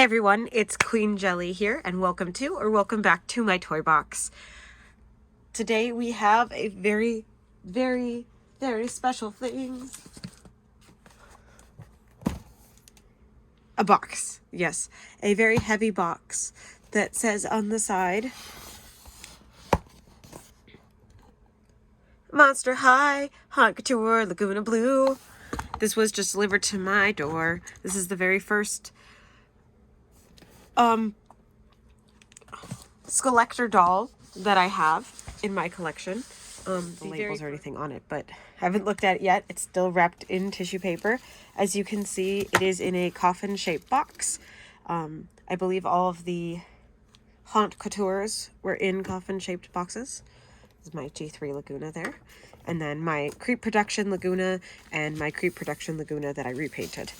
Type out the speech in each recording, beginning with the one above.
Hey everyone, it's Queen Jelly here, and welcome back to my toy box. Today we have a very special thing. A box, yes. A very heavy box that says on the side, Monster High Haunt Couture Lagoon Blue. This was just delivered to my door. This is the very first Skullector doll that I have in my collection. The labels or anything on it, but I haven't looked at it yet. It's still wrapped in tissue paper. As you can see, it is in a coffin shaped box. I believe all of the Haunt Coutures were in coffin shaped boxes. This is my G3 Lagoona there, and then my Creep Production Lagoona and my Creep Production Lagoona that I repainted.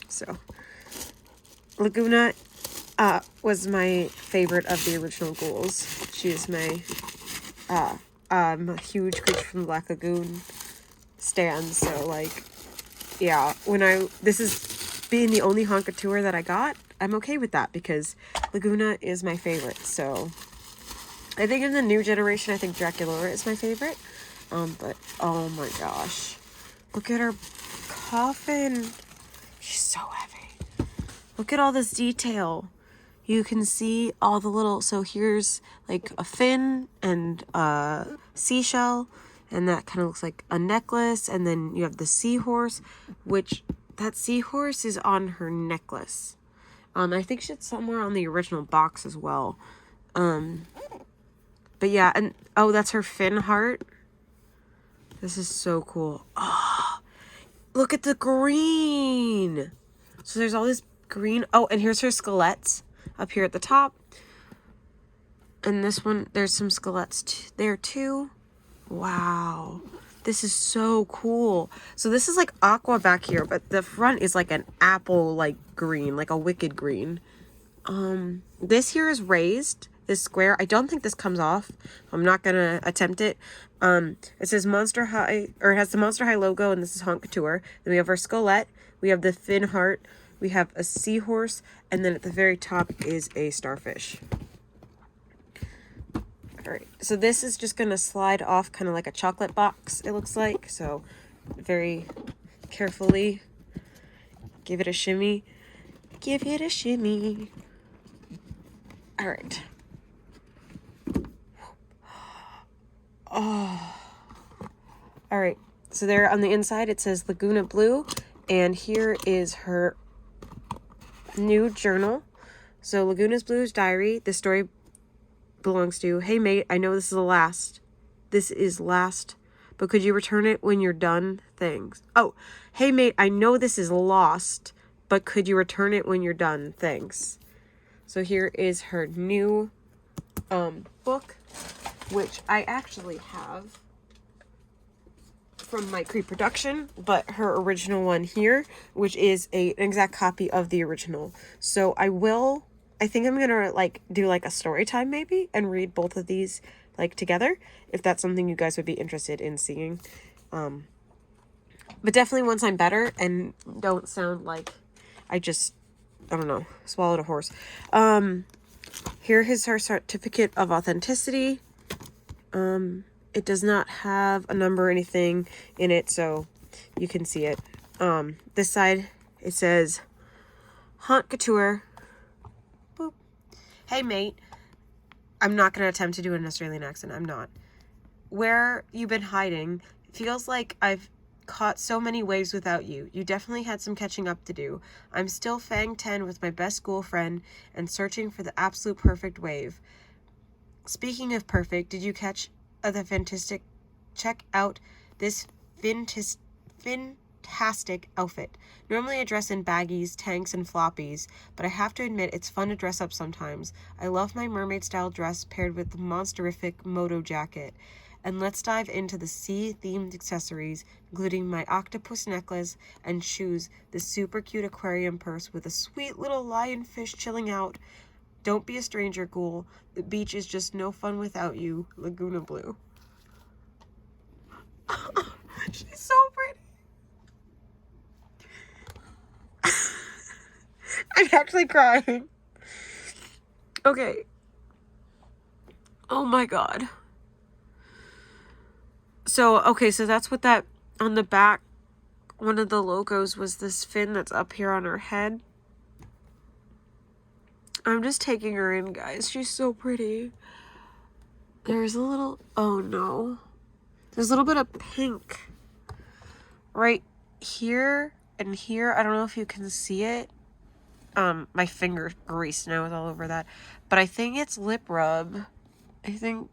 So Lagoona was my favorite of the original ghouls. She is my I'm a huge Creature from the Black Lagoon stan, so like, yeah, this is being the only Haunt Couture that I got, I'm okay with that because Lagoona is my favorite. So I think in the new generation, I think Dracula is my favorite. But oh my gosh, look at her coffin. She's so heavy. Look at all this detail. You can see all the little, so here's like a fin and a seashell, and that kind of looks like a necklace, and then you have the seahorse, which that seahorse is on her necklace. I think she's somewhere on the original box as well. But yeah, and oh, that's her fin heart. This is so cool. Oh, look at the green. So there's all this green. Oh, and here's her skelettes up here at the top. And this one, there's some skelettes there too. Wow. This is so cool. So this is like aqua back here, but the front is like an apple like green, like a wicked green. This here is raised, this square. I don't think this comes off. I'm not gonna attempt it. It says Monster High, or it has the Monster High logo, and this is Haunt Couture. Then we have our skelette, we have the fin heart, we have a seahorse, and then at the very top is a starfish. All right, so this is just gonna slide off kind of like a chocolate box, it looks like. So very carefully give it a shimmy. Give it a shimmy. All right. Oh. All right, so there on the inside it says Lagoon Blue, and here is her new journal. So Lagoon Blue's diary. This story belongs to, hey mate, I know this is last, but could you return it when you're done? Thanks. Oh, hey mate, I know this is lost, but could you return it when you're done? Thanks. So here is her new book, which I actually have from my Creep Production, but her original one here, which is an exact copy of the original. So I think I'm gonna like do like a story time maybe and read both of these like together, if that's something you guys would be interested in seeing. But definitely once I'm better and don't sound like I don't know, swallowed a horse. Here is her certificate of authenticity. It does not have a number or anything in it, so you can see it. This side, it says Haunt Couture. Boop. Hey mate, I'm not going to attempt to do an Australian accent. I'm not. Where you been hiding? Feels like I've caught so many waves without you. You definitely had some catching up to do. I'm still Fang 10 with my best school friend and searching for the absolute perfect wave. Speaking of perfect, did you catch the fantastic? Check out this fantastic outfit. Normally I dress in baggies, tanks, and floppies, but I have to admit it's fun to dress up sometimes. I love my mermaid style dress paired with the monsterific moto jacket. And let's dive into the sea-themed accessories, including my octopus necklace and shoes, the super cute aquarium purse with a sweet little lionfish chilling out. Don't be a stranger, ghoul. The beach is just no fun without you. Lagoon Blue. She's so pretty. I'm actually crying. Okay. Oh my god. So, okay, so that's what that, on the back, one of the logos was this fin that's up here on her head. I'm just taking her in, guys. She's so pretty. There's a little, oh no. There's a little bit of pink right here and here. I don't know if you can see it. My finger grease now is all over that. But I think it's lip rub. I think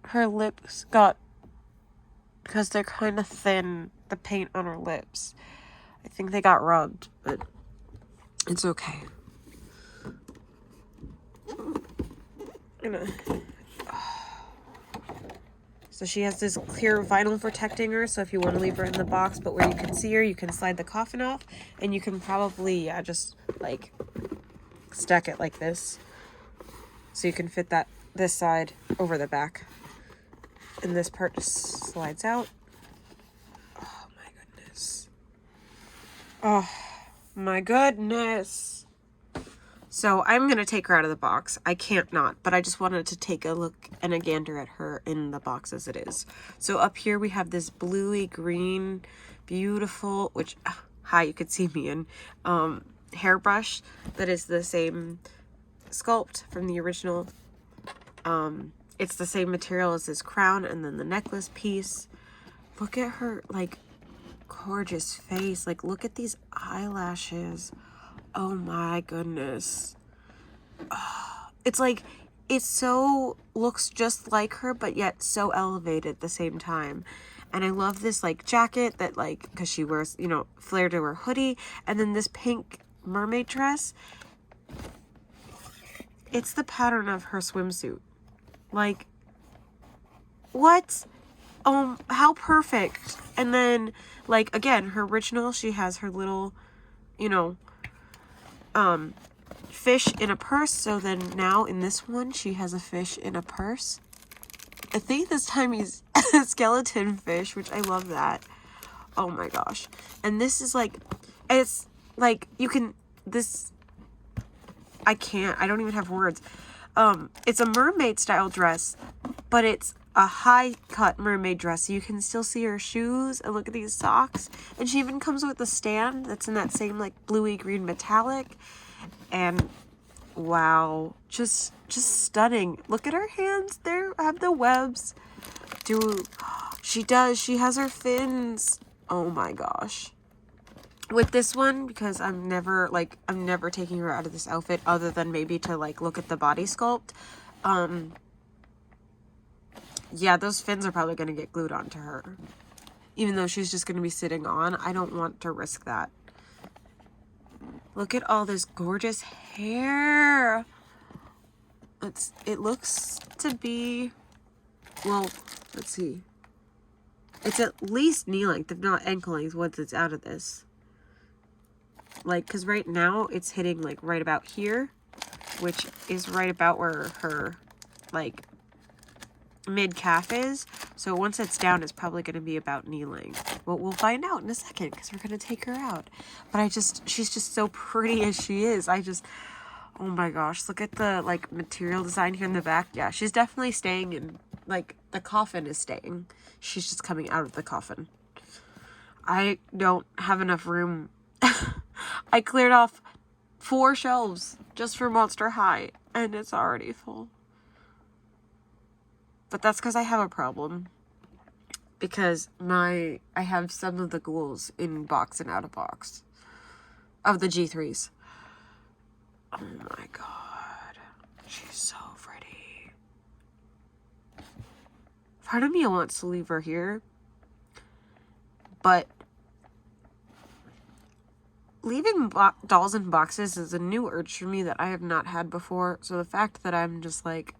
her lips got, because they're kind of thin, the paint on her lips. I think they got rubbed, but it's okay. So she has this clear vinyl protecting her, so if you want to leave her in the box, but where you can see her, you can slide the coffin off, and you can probably, yeah, just, like, stack it like this. So you can fit that, this side over the back. And this part just slides out. Oh my goodness. Oh my goodness. So I'm going to take her out of the box. I can't not, but I just wanted to take a look and a gander at her in the box as it is. So up here we have this bluey green, beautiful, which, hi, you could see me in, hairbrush that is the same sculpt from the original. It's the same material as this crown and then the necklace piece. Look at her, like, gorgeous face. Like, look at these eyelashes. Oh my goodness. Oh, it's like, it so looks just like her, but yet so elevated at the same time. And I love this, like, jacket that, like, because she wears, you know, flare to her hoodie. And then this pink mermaid dress. It's the pattern of her swimsuit. Like, what? How perfect. And then, like, again, her original, she has her little, you know, fish in a purse. So then now in this one, she has a fish in a purse. I think this time he's a skeleton fish, which I love that. Oh my gosh. And this is like, it's like, you can, this, I don't even have words. It's a mermaid style dress, but it's a high cut mermaid dress. So you can still see her shoes and look at these socks. And she even comes with a stand that's in that same like bluey green metallic. And wow, just stunning. Look at her hands. There have the webs. Dude, she has her fins. Oh my gosh. With this one, because I'm never taking her out of this outfit other than maybe to like look at the body sculpt. Yeah, those fins are probably going to get glued onto her. Even though she's just going to be sitting on, I don't want to risk that. Look at all this gorgeous hair. It looks to be, well, let's see. It's at least knee length, if not ankle length, once it's out of this. Like, because right now it's hitting like right about here, which is right about where her like mid calf is. So once it's down, it's probably going to be about knee length. Well, we'll find out in a second because we're going to take her out. But she's just so pretty as she is. Oh my gosh, look at the like material design here in the back. Yeah, she's definitely staying in, like, the coffin is staying. She's just coming out of the coffin. I don't have enough room. I cleared off 4 shelves just for Monster High, and it's already full. But that's because I have a problem. Because I have some of the ghouls in box and out of box. Of the G3s. Oh my god. She's so pretty. Part of me wants to leave her here. But leaving dolls in boxes is a new urge for me that I have not had before. So the fact that I'm just like,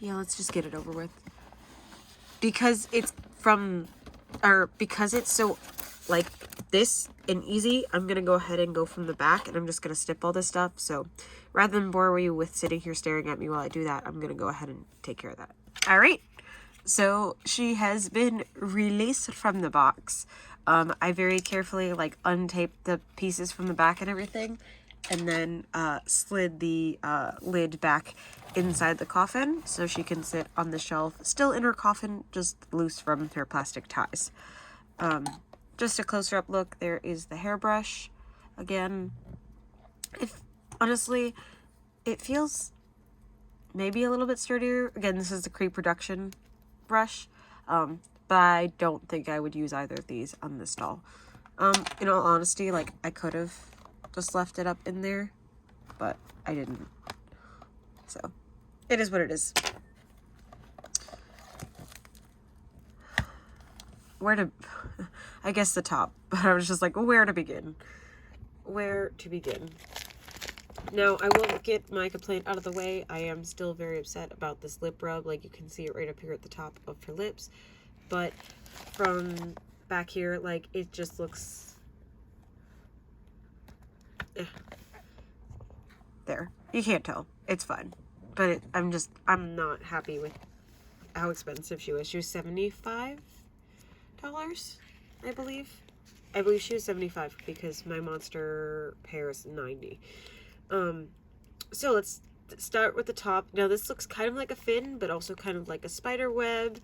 yeah, let's just get it over with. Because it's because it's so like this and easy, I'm going to go ahead and go from the back and I'm just going to snip all this stuff. So rather than bore you with sitting here staring at me while I do that, I'm going to go ahead and take care of that. All right. So she has been released from the box. I very carefully like untaped the pieces from the back and everything, and then slid the lid back inside the coffin so she can sit on the shelf, still in her coffin, just loose from her plastic ties. Just a closer up look, there is the hairbrush. Again, honestly, it feels maybe a little bit sturdier. Again, this is the Creep Production brush, but I don't think I would use either of these on this doll. In all honesty, like, I could have just left it up in there, but I didn't. So, it is what it is. I guess the top, but I was just like, where to begin? Where to begin? Now, I will get my complaint out of the way. I am still very upset about this lip rub. Like, you can see it right up here at the top of her lips. But from back here, like, it just looks... There. You can't tell. It's fine. But I'm not happy with how expensive she was. She was $75, I believe. I believe she was $75 because my monster pair is $90. So let's start with the top. Now this looks kind of like a fin, but also kind of like a spider web.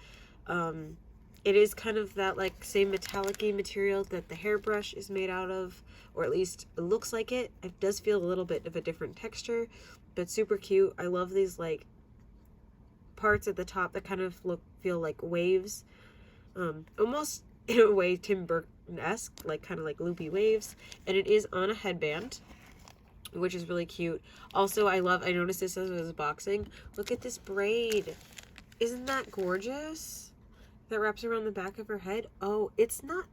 It is kind of that like same metallic-y material that the hairbrush is made out of, or at least it looks like it. It does feel a little bit of a different texture, but super cute. I love these like parts at the top that kind of feel like waves. Almost in a way Tim Burton-esque, like kind of like loopy waves. And it is on a headband, which is really cute. Also, I noticed this as I was boxing. Look at this braid. Isn't that gorgeous? That wraps around the back of her head. Oh, it's not...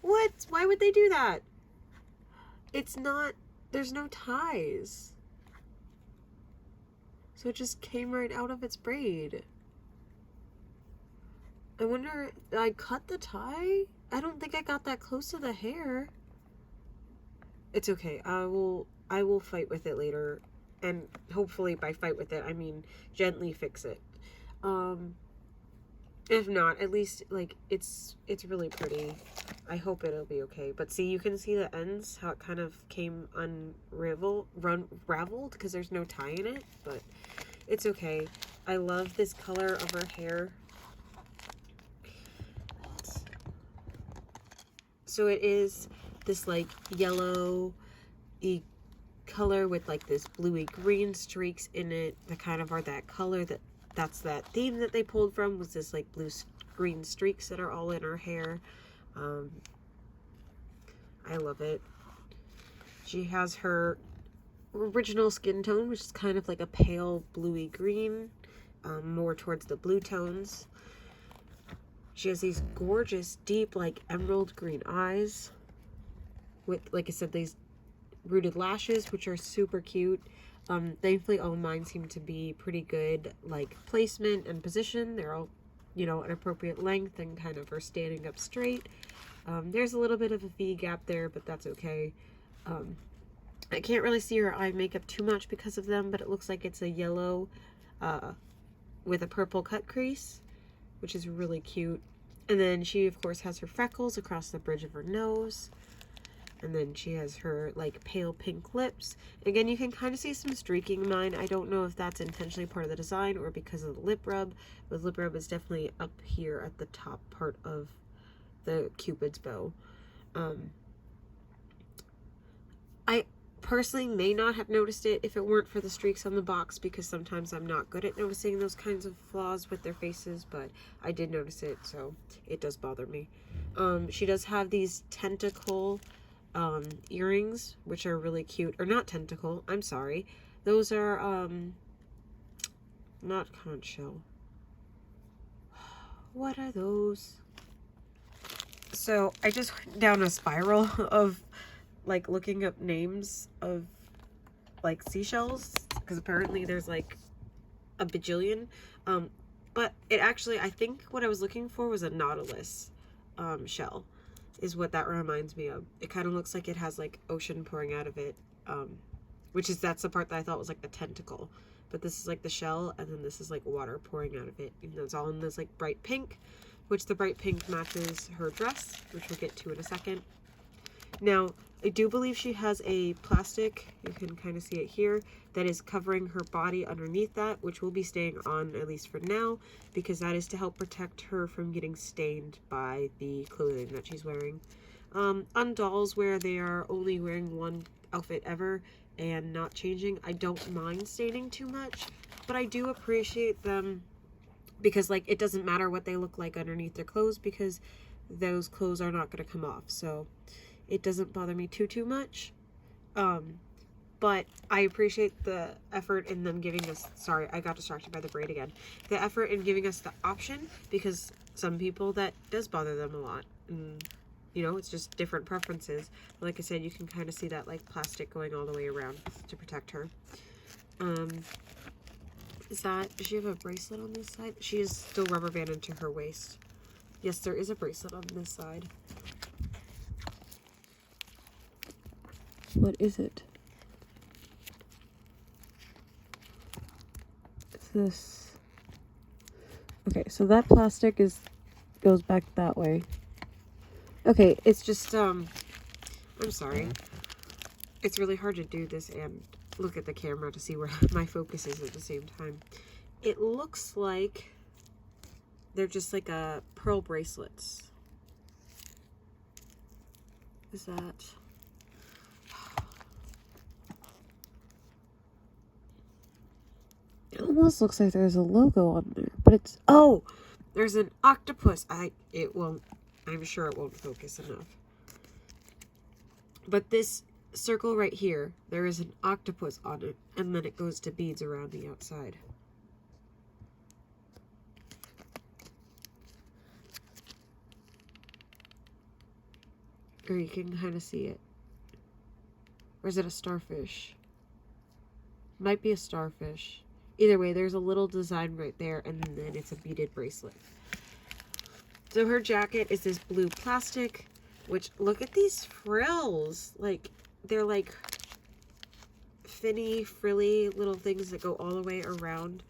What? Why would they do that? It's not... There's no ties. So it just came right out of its braid. I wonder... Did I cut the tie? I don't think I got that close to the hair. It's okay. I will fight with it later. And hopefully by fight with it, I mean gently fix it. If not, at least, like, it's really pretty. I hope it'll be okay. But see, you can see the ends, how it kind of came unraveled, because there's no tie in it. But it's okay. I love this color of her hair. So it is this, like, yellow-y color with, like, this bluey green streaks in it that kind of are that color that's that theme that they pulled from, was this like blue green streaks that are all in her hair. I love it. She has her original skin tone, which is kind of like a pale bluey green, more towards the blue tones. She has these gorgeous deep like emerald green eyes with, like I said, these rooted lashes, which are super cute. Thankfully all mine seem to be pretty good, like, placement and position. They're all, you know, an appropriate length and kind of are standing up straight. There's a little bit of a V gap there, but that's okay. I can't really see her eye makeup too much because of them, but it looks like it's a yellow with a purple cut crease, which is really cute. And then she, of course, has her freckles across the bridge of her nose. And then she has her, like, pale pink lips. Again, you can kind of see some streaking in mine. I don't know if that's intentionally part of the design or because of the lip rub. But the lip rub is definitely up here at the top part of the Cupid's bow. I personally may not have noticed it if it weren't for the streaks on the box, because sometimes I'm not good at noticing those kinds of flaws with their faces, but I did notice it, so it does bother me. She does have these tentacle earrings, which are really cute. Or not tentacle, I'm sorry. Those are, not conch shell. What are those? So, I just went down a spiral of, like, looking up names of, like, seashells, because apparently there's, like, a bajillion. But it actually, I think what I was looking for was a nautilus shell, is what that reminds me of. It kind of looks like it has, like, ocean pouring out of it, that's the part that I thought was, like, the tentacle. But this is, like, the shell, and then this is, like, water pouring out of it. And it's all in this, like, bright pink. which the bright pink matches her dress, which we'll get to in a second. Now, I do believe she has a plastic, you can kind of see it here, that is covering her body underneath that, which will be staying on at least for now, because that is to help protect her from getting stained by the clothing that she's wearing. On dolls where they are only wearing one outfit ever and not changing, I don't mind staining too much, but I do appreciate them because, like, it doesn't matter what they look like underneath their clothes because those clothes are not going to come off, so it doesn't bother me too much. But I appreciate the effort in them giving us, sorry, I got distracted by the braid again, the effort in giving us the option, because some people that does bother them a lot, and you know, it's just different preferences. Like I said, you can kind of see that like plastic going all the way around to protect her. Does she have a bracelet on this side? She is still rubber banded to her waist. Yes, there is a bracelet on this side. What is it? It's this. Okay, so that plastic goes back that way. Okay, it's just, I'm sorry. It's really hard to do this and look at the camera to see where my focus is at the same time. It looks like they're just like pearl bracelets. Is that... It almost looks like there's a logo on there, but it's... Oh! There's an octopus. I'm sure it won't focus enough. But this circle right here, there is an octopus on it, and then it goes to beads around the outside. Or you can kind of see it. Or is it a starfish? Might be a starfish. Either way, there's a little design right there, and then it's a beaded bracelet. So her jacket is this blue plastic, which, look at these frills. Like, they're like finny, frilly little things that go all the way around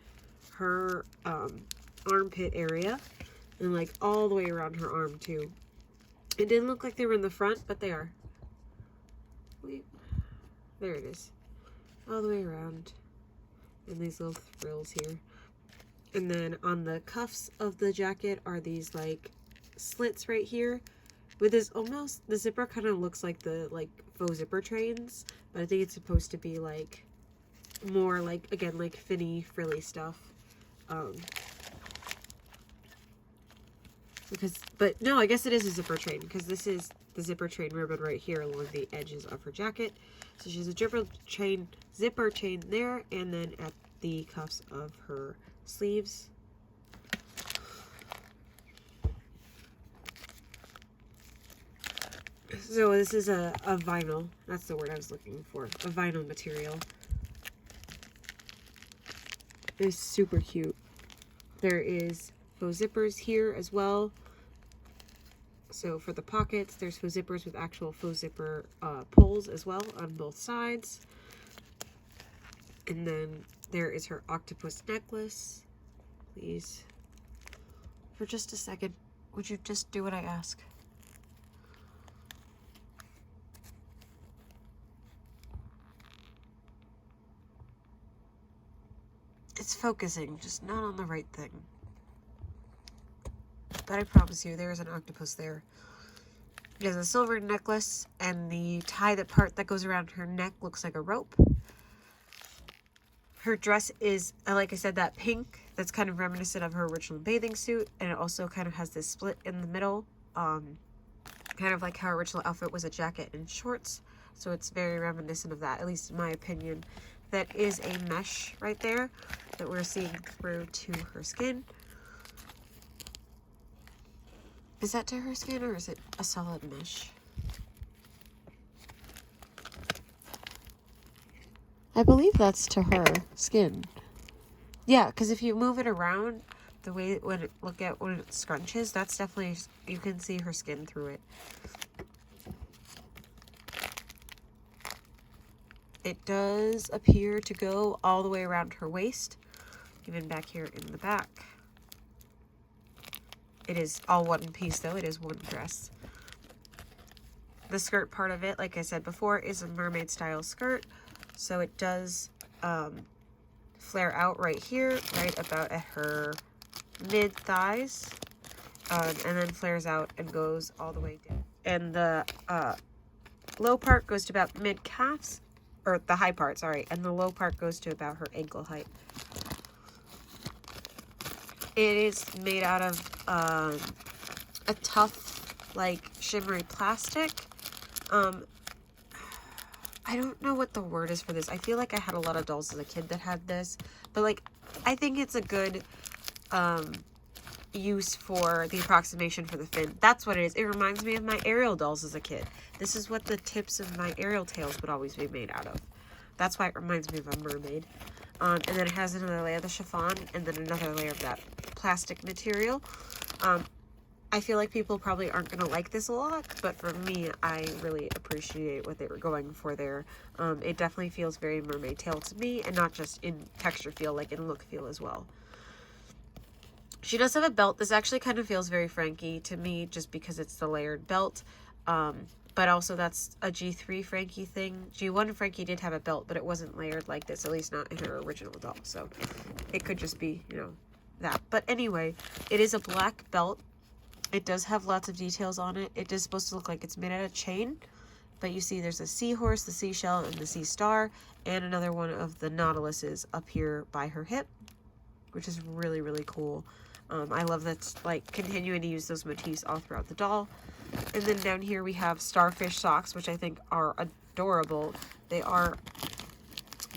her armpit area. And like all the way around her arm too. It didn't look like they were in the front, but they are. Wait, there it is. All the way around. And these little frills here. And then on the cuffs of the jacket are these like slits right here. With this almost, the zipper kind of looks like the like faux zipper trains. But I think it's supposed to be like more like, again, like finny, frilly stuff. But no, I guess it is a zipper train because this is the zipper chain ribbon right here along the edges of her jacket. So she has a zipper chain there, and then at the cuffs of her sleeves. So this is a vinyl. That's the word I was looking for. A vinyl material. It's super cute. There is faux zippers here as well. So for the pockets, there's faux zippers with actual faux zipper pulls as well on both sides. And then there is her octopus necklace. Please, for just a second, would you just do what I ask? It's focusing, just not on the right thing. But I promise you, there is an octopus there. It has a silver necklace, and the part that goes around her neck looks like a rope. Her dress is, like I said, that pink that's kind of reminiscent of her original bathing suit, and it also kind of has this split in the middle, kind of like her original outfit was a jacket and shorts, so it's very reminiscent of that, at least in my opinion. That is a mesh right there that we're seeing through to her skin. Is that to her skin, or is it a solid mesh? I believe that's to her skin. Yeah, because if you move it around the way when it scrunches, that's definitely, you can see her skin through it. It does appear to go all the way around her waist, even back here in the back. It is all one piece though. It is one dress. The skirt part of it, like I said before, is a mermaid style skirt. So it does flare out right here, right about at her mid thighs. And then flares out and goes all the way down. And the low part goes to about mid calves, or the high part, sorry, and the low part goes to about her ankle height. It is made out of a tough, like, shimmery plastic. I don't know what the word is for this. I feel like I had a lot of dolls as a kid that had this, but, like, I think it's a good use for the approximation for the fin. That's what it is. It reminds me of my Ariel dolls as a kid. This is what the tips of my Ariel tails would always be made out of. That's why it reminds me of a mermaid. And then it has another layer of the chiffon, and then another layer of that plastic material. I feel like people probably aren't going to like this a lot, but for me, I really appreciate what they were going for there. It definitely feels very mermaid tail to me, and not just in texture feel, like in look feel as well. She does have a belt. This actually kind of feels very Frankie to me, just because it's the layered belt. But also that's a G3 Frankie thing. G1 Frankie did have a belt, but it wasn't layered like this, at least not in her original doll. So it could just be, you know, that. But anyway, it is a black belt. It does have lots of details on it. It is supposed to look like it's made out of chain. But you see there's a seahorse, the seashell, and the sea star, and another one of the nautiluses up here by her hip, which is really, really cool. I love that, like, continuing to use those motifs all throughout the doll. And then down here we have starfish socks, which I think are adorable. They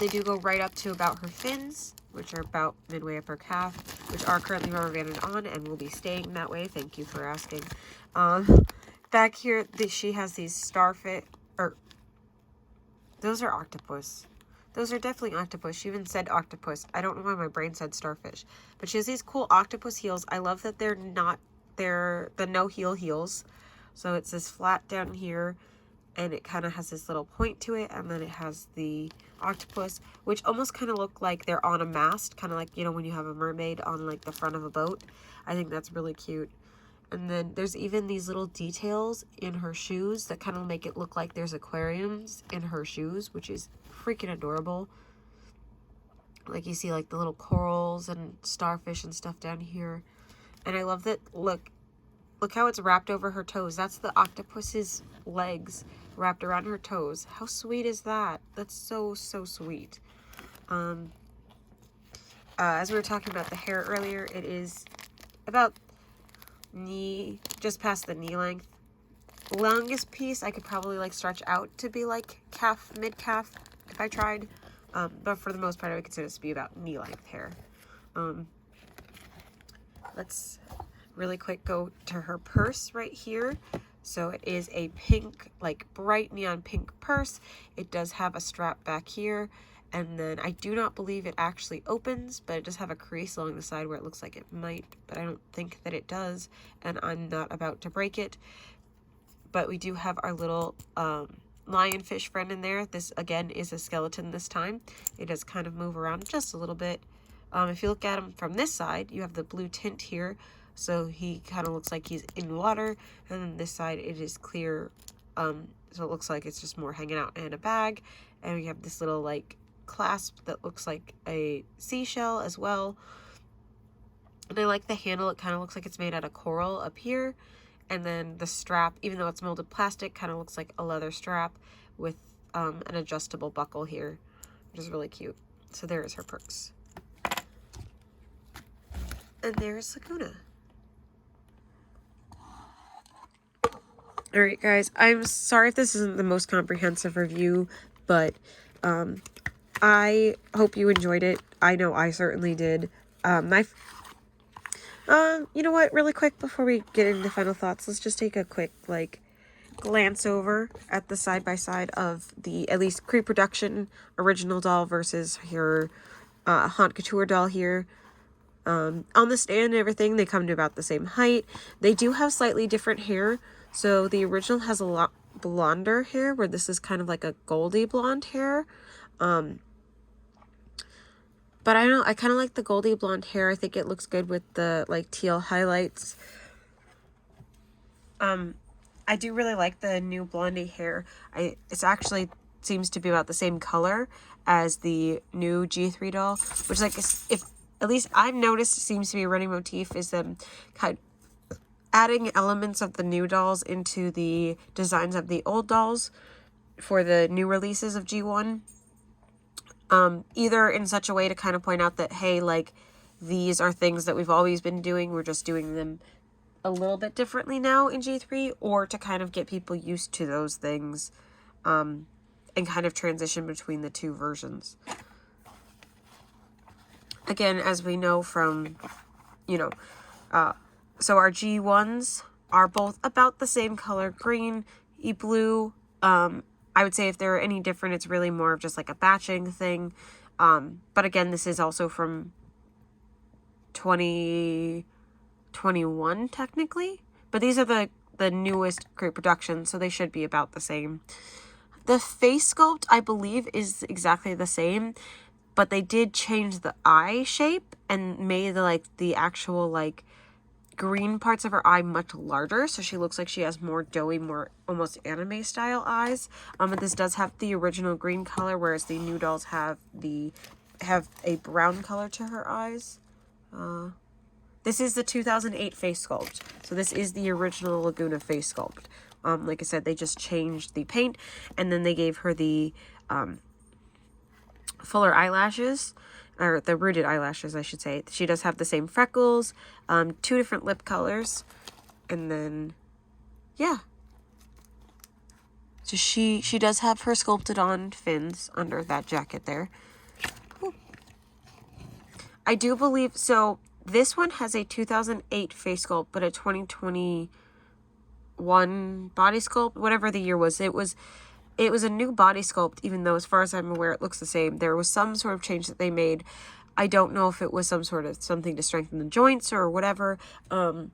do go right up to about her fins, which are about midway up her calf, which are currently rubber banded on and will be staying that way. Thank you for asking. Back here, she has these starfish, or those are octopus. Those are definitely octopus. She even said octopus. I don't know why my brain said starfish. But she has these cool octopus heels. I love that they're the no heel heels. So it's this flat down here, and it kind of has this little point to it, and then it has the octopus, which almost kind of look like they're on a mast, kind of like, you know, when you have a mermaid on, like, the front of a boat. I think that's really cute. And then there's even these little details in her shoes that kind of make it look like there's aquariums in her shoes, which is freaking adorable. Like, you see, like, the little corals and starfish and stuff down here. And I love that, look how it's wrapped over her toes. That's the octopus's legs wrapped around her toes. How sweet is that? That's so, so sweet. As we were talking about the hair earlier, it is about knee, just past the knee length. Longest piece I could probably, like, stretch out to be like calf, mid-calf if I tried. But for the most part, I would consider this to be about knee length hair. Let's really quick go to her purse right here. So it is a pink, like, bright neon pink purse. It does have a strap back here, and then I do not believe it actually opens, but it does have a crease along the side where it looks like it might, but I don't think that it does, and I'm not about to break it. But we do have our little lionfish friend in there. This again is a skeleton this time. It does kind of move around just a little bit. If you look at him from this side, you have the blue tint here, so he kind of looks like he's in water, and then this side it is clear, so it looks like it's just more hanging out in a bag. And we have this little, like, clasp that looks like a seashell as well. And I like the handle. It kind of looks like it's made out of coral up here. And then the strap, even though it's molded plastic, kind of looks like a leather strap with an adjustable buckle here, which is really cute. So there is her purse. And there's Lagoona. Alright guys, I'm sorry if this isn't the most comprehensive review, but I hope you enjoyed it. I know I certainly did. You know what, really quick before we get into final thoughts, let's just take a quick, like, glance over at the side-by-side of the, at least, pre-production original doll versus her Haunt Couture doll here. On the stand and everything, they come to about the same height. They do have slightly different hair. So the original has a lot blonder hair, where this is kind of like a goldy blonde hair. But I kind of like the goldy blonde hair. I think it looks good with the, like, teal highlights. I do really like the new blondie hair. It's actually seems to be about the same color as the new G3 doll, which, like, if at least I've noticed seems to be a running motif, is them kind of adding elements of the new dolls into the designs of the old dolls for the new releases of G1. Either in such a way to kind of point out that, hey, like, these are things that we've always been doing, we're just doing them a little bit differently now in G3, or to kind of get people used to those things, and kind of transition between the two versions. Again, as we know from, you know, so our G1s are both about the same color, green, blue. I would say if they're any different, it's really more of just like a batching thing. But again, this is also from 2021 technically, but these are the newest crate productions, so they should be about the same. The face sculpt, I believe, is exactly the same, but they did change the eye shape and made the actual like green parts of her eye much larger, so she looks like she has more doughy, more almost anime style eyes. But this does have the original green color, whereas the new dolls have a brown color to her eyes. This is the 2008 face sculpt, so this is the original Lagoona face sculpt. Like I said, they just changed the paint, and then they gave her the fuller eyelashes, or the rooted eyelashes, I should say. She does have the same freckles, 2 different lip colors, and then, yeah. So she does have her sculpted on fins under that jacket there. Ooh. I do believe, so this one has a 2008 face sculpt, but a 2021 body sculpt, whatever the year was. It was a new body sculpt, even though as far as I'm aware, it looks the same. There was some sort of change that they made. I don't know if it was some sort of something to strengthen the joints or whatever. But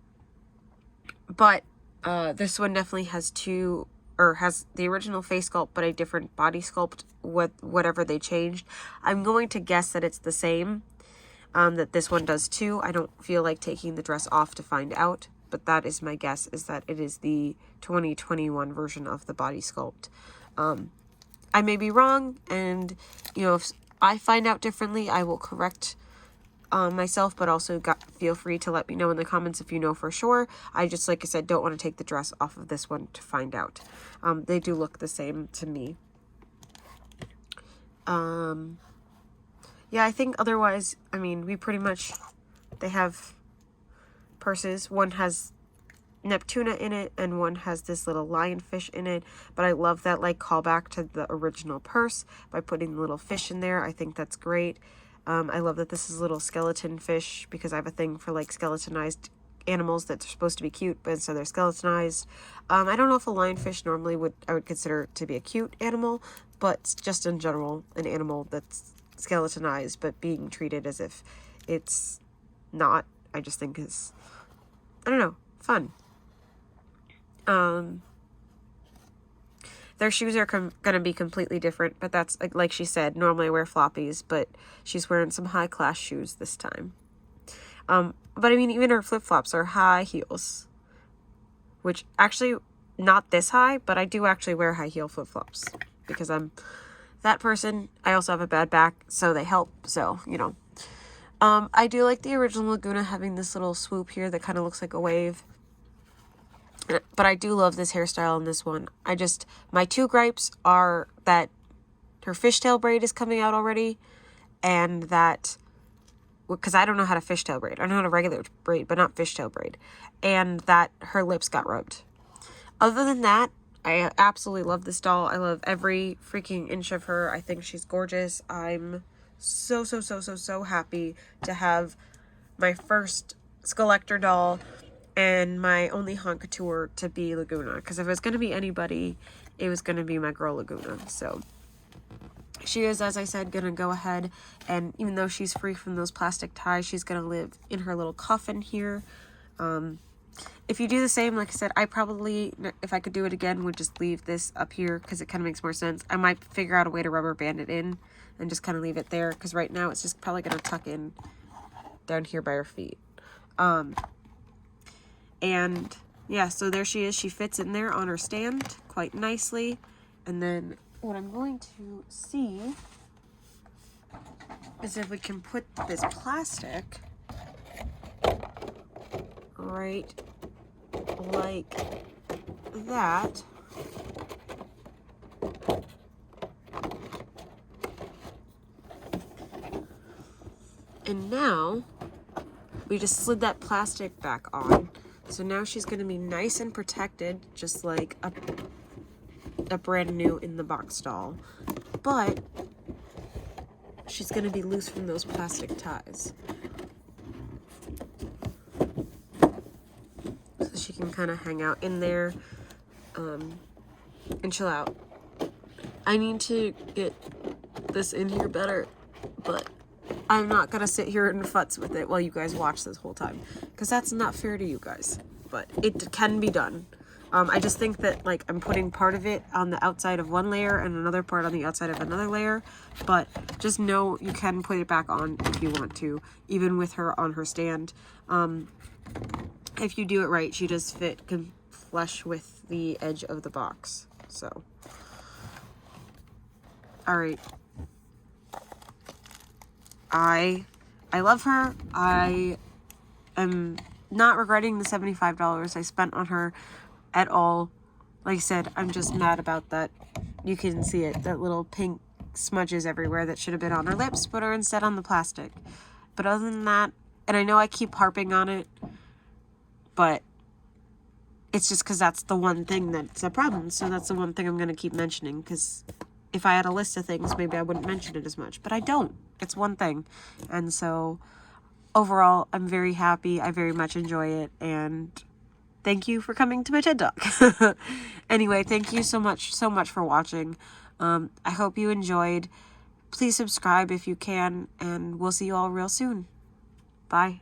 this one definitely has has the original face sculpt, but a different body sculpt with whatever they changed. I'm going to guess that it's the same, that this one does too. I don't feel like taking the dress off to find out, but that is my guess, is that it is the 2021 version of the body sculpt. I may be wrong, and, you know, if I find out differently, I will correct myself, but also feel free to let me know in the comments if you know for sure. I just, like I said, don't want to take the dress off of this one to find out. They do look the same to me. Yeah, I think otherwise, I mean, they have purses. One has Neptuna in it, and one has this little lionfish in it, but I love that like callback to the original purse by putting the little fish in there. I think that's great. I love that this is a little skeleton fish, because I have a thing for like skeletonized animals that are supposed to be cute, but instead they're skeletonized. I don't know if a lionfish normally I would consider to be a cute animal, but just in general, an animal that's skeletonized but being treated as if it's not, I just think is, I don't know, fun. Their shoes are gonna be completely different, but that's, like she said, normally I wear floppies, but she's wearing some high-class shoes this time. But I mean, even her flip-flops are high heels, which actually not this high, but I do actually wear high heel flip-flops because I'm that person. I also have a bad back, so they help, so, you know. I do like the original Lagoona having this little swoop here that kind of looks like a wave. But I do love this hairstyle in this one. My 2 gripes are that her fishtail braid is coming out already, and that, because I don't know how to fishtail braid. I know how to regular braid, but not fishtail braid. And that her lips got rubbed. Other than that, I absolutely love this doll. I love every freaking inch of her. I think she's gorgeous. I'm so happy to have my first Skullector doll and my only Haunt Couture to be Lagoona, because if it was going to be anybody, it was going to be my girl Lagoona. So she is, as I said, going to go ahead, and even though she's free from those plastic ties, she's going to live in her little coffin here. If you do the same, like I said, I probably, if I could do it again, would just leave this up here, because it kind of makes more sense. I might figure out a way to rubber band it in and just kind of leave it there, because right now it's just probably going to tuck in down here by her feet. And yeah, so there she is. She fits in there on her stand quite nicely. And then what I'm going to see is if we can put this plastic right like that. And now we just slid that plastic back on. So now she's going to be nice and protected, just like a brand new in the box doll. But she's going to be loose from those plastic ties. So she can kind of hang out in there and chill out. I need to get this in here better, but I'm not going to sit here and futz with it while you guys watch this whole time, because that's not fair to you guys, but it can be done. I just think that, like, I'm putting part of it on the outside of one layer and another part on the outside of another layer, but just know you can put it back on if you want to, even with her on her stand. If you do it right, she does fit flush with the edge of the box, so. All right. I love her. I am not regretting the $75 I spent on her at all. Like I said, I'm just mad about that. You can see it, that little pink smudges everywhere that should have been on her lips, but are instead on the plastic. But other than that, and I know I keep harping on it, but it's just because that's the one thing that's a problem. So that's the one thing I'm going to keep mentioning, because if I had a list of things, maybe I wouldn't mention it as much, but I don't. It's one thing. And so overall, I'm very happy. I very much enjoy it. And thank you for coming to my TED Talk. Anyway, thank you so much for watching. I hope you enjoyed. Please subscribe if you can, and we'll see you all real soon. Bye.